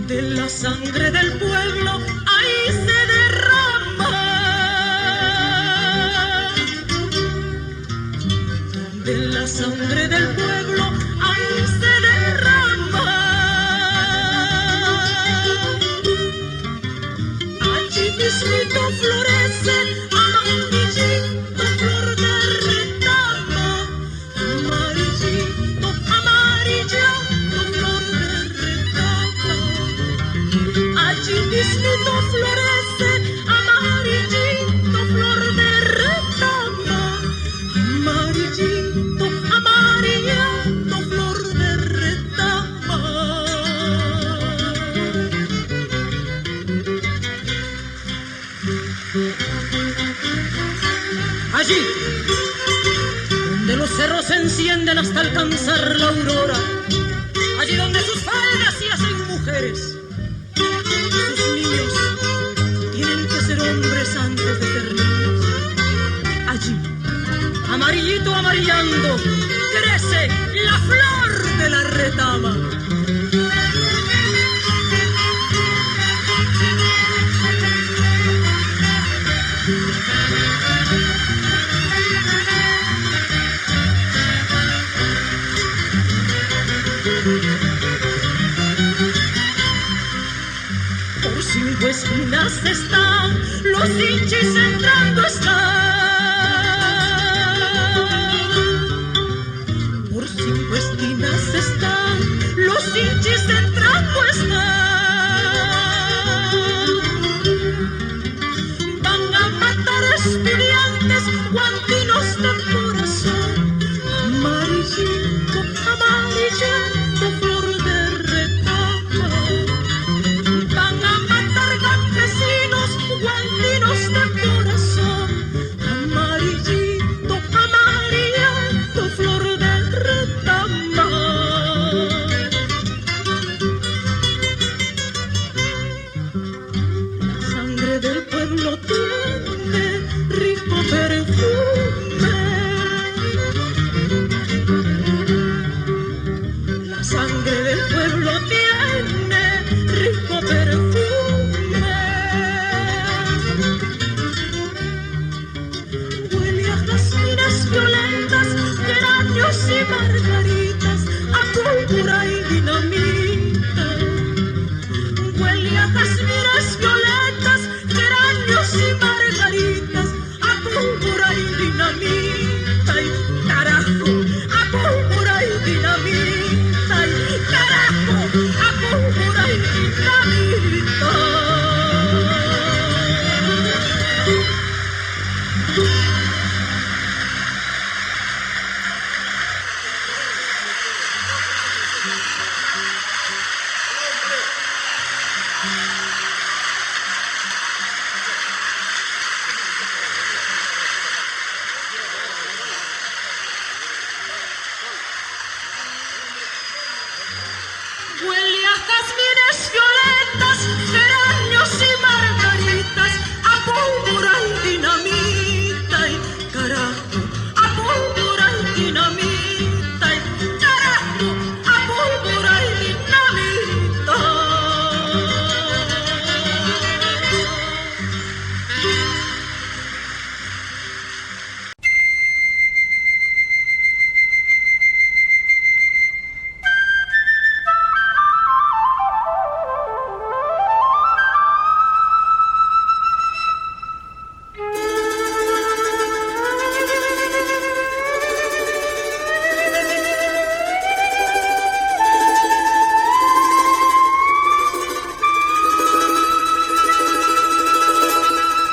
de la sangre del pueblo, ahí se derrama. De la sangre del pueblo, ahí se derrama. Allí mismito florece amarillito, flor de retama. Amarillito, amarillito, flor de retama. Allí mismito florece amarillito, flor de retama. Amarillito, amarillito, flor de retama. Allí, donde los cerros se encienden hasta alcanzar la aurora, allí donde sus faldas se hacen mujeres, sus niños tienen que ser hombres antes de ser niños. Allí, amarillito amarillando, crece la flor de la retama. Por 5 esquinas están los hinchis entrando están. Por 5 esquinas están los hinchis entrando están. Van a matar estudiantes guantinos de corazón. Amarillito, amarillito, flor de retama. Van a matar campesinos guantinos de corazón. Amarillito, amarillito, flor de retama. La sangre del pueblo